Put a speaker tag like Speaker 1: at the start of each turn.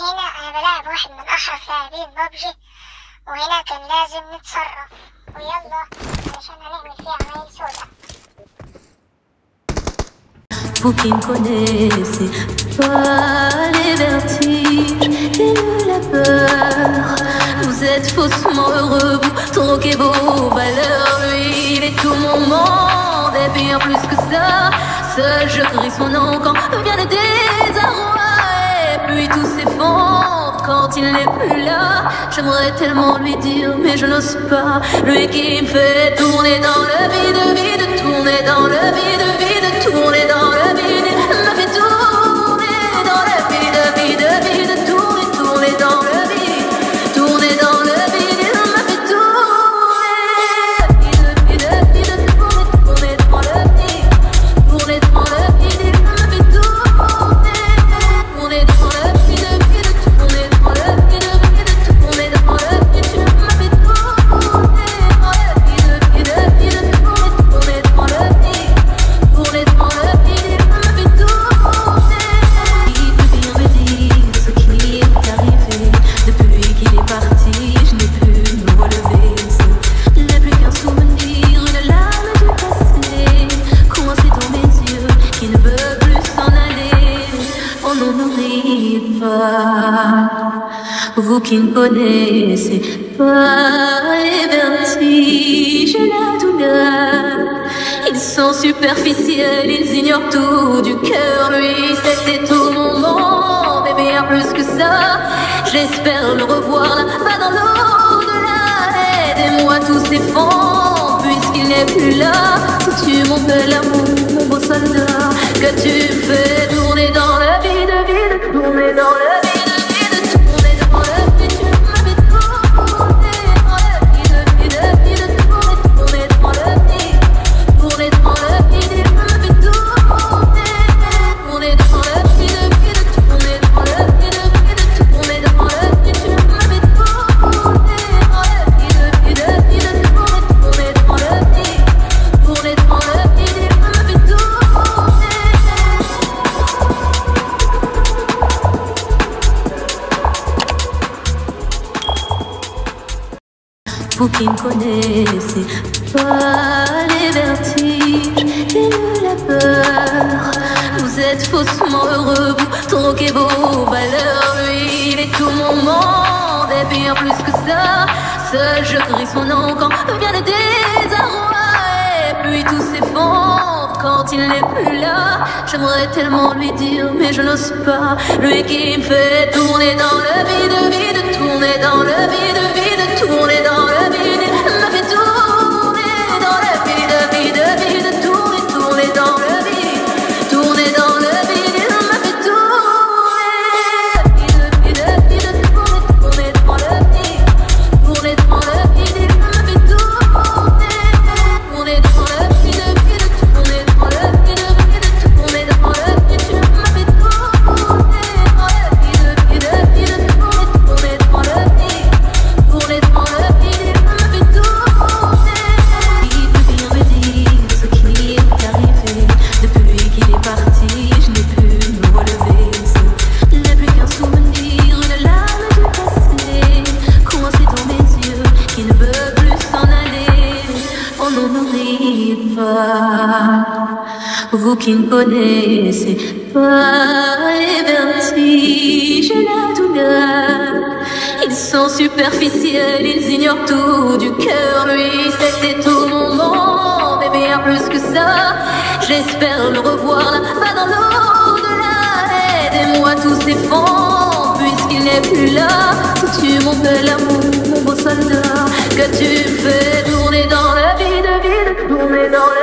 Speaker 1: هنا أنا بلاعب واحد من أحرف لاعبين ببجي، وهنا كان لازم نتصرف ويلا علشان هنعمل فيها عمايل سودا.
Speaker 2: Vous qui ne connaissez pas les vertiges et la peur, vous êtes faussement heureux, vous troquez vos valeurs. Lui, il est tout mon monde et bien plus que ça. Seul je crie son nom quand vient le désarroi. Et puis tout s'effondre quand il n'est plus là. J'aimerais tellement lui dire mais je n'ose pas. Lui qui me fait tourner dans le vide, vide, tourner dans le vide, vide, tourner dans le vide, me fait tourner dans le vide, vide, vide, tourner, tourner dans le vide, tourner dans le vide, me fait tourner, vide, vide, vide, tourner, tourner dans le vide, tourner dans le vide, me fait tourner, tourner dans le vide, vide, tourner dans le vide, vide, tourner dans le vide, me fait tourner dans le vide, vide, vide, tourner dans le vide, tourner dans le vide, me fait tourner. Il peut bien me dire ce qui est arrivé. Depuis qu'il est parti, je n'ai pu me relever. Ce n'est plus qu'un souvenir, une larme du passé, coincée dans mes yeux, qui ne veut plus s'en aller. Oh non, ne riez pas, vous qui ne connaissez pas les vertiges et la douleur. Ils sont superficiels, ils ignorent tout du cœur. Lui, c'était tout mon monde et bien plus que ça. J'espère le revoir là-bas dans l'au-delà. Aidez-moi, tout s'effondre puisqu'il n'est plus là. Tu mon bel amour, mon beau soldat, que tu fais tourner dans le vide, vide, tourner dans le vide, vide, tourner dans le vide, tu me fais tourner dans le vide, vide, vide, tourner, tourner dans le vide, tourner dans le vide, me fait tourner, tourner dans le vide, vide, tourner dans le vide, vide, tourner dans le vide, tu me fais tourner dans le vide, vide, vide, tourner, tourner dans le vide, tourner dans le vide, me fait tourner. Vous qui ne connaissez pas les vertiges et la peur, vous êtes faussement heureux, vous troquez vos valeurs. Lui, il est tout mon monde et bien plus que ça. Seul je crie son nom quand vient le désarroi. Et puis tout s'effondre quand il n'est plus là. J'aimerais tellement lui dire mais je n'ose pas. Lui qui me fait tourner dans le vide, vide, tourner dans le vide, vide, tourner dans le vide, me fait tourner dans le vide, vide, vide, tourner, tourner dans le vide, tourner dans le vide, me fait tourner, vide, vide, vide, tourner, tourner dans le vide, tourner dans le vide, me fait tourner, tourner dans le vide, vide, tourner dans le vide, vide, tourner dans le vide, tu me fais tourner dans le vide, vide, vide, tourner, tourner dans le vide, tourner dans le vide, me fait tourner. Il peut bien me dire ce qui est arrivé. Depuis qu'il est parti, je n'ai pu me relever. Ce n'est plus qu'un souvenir, une larme du passé, coincée dans mes yeux, qui ne veut plus s'en aller. Oh non, ne riez pas, vous qui ne connaissez pas les vertiges et la douleur. Ils sont superficiels, ils ignorent tout du cœur. Lui, c'était tout mon monde et bien plus que ça. J'espère le revoir là-bas dans l'au-delà. Aidez-moi, tout s'effondre puisqu'il n'est plus là. Tu mon bel amour, mon beau soldat, que tu fais tourner dans le vide, vide, tourner dans le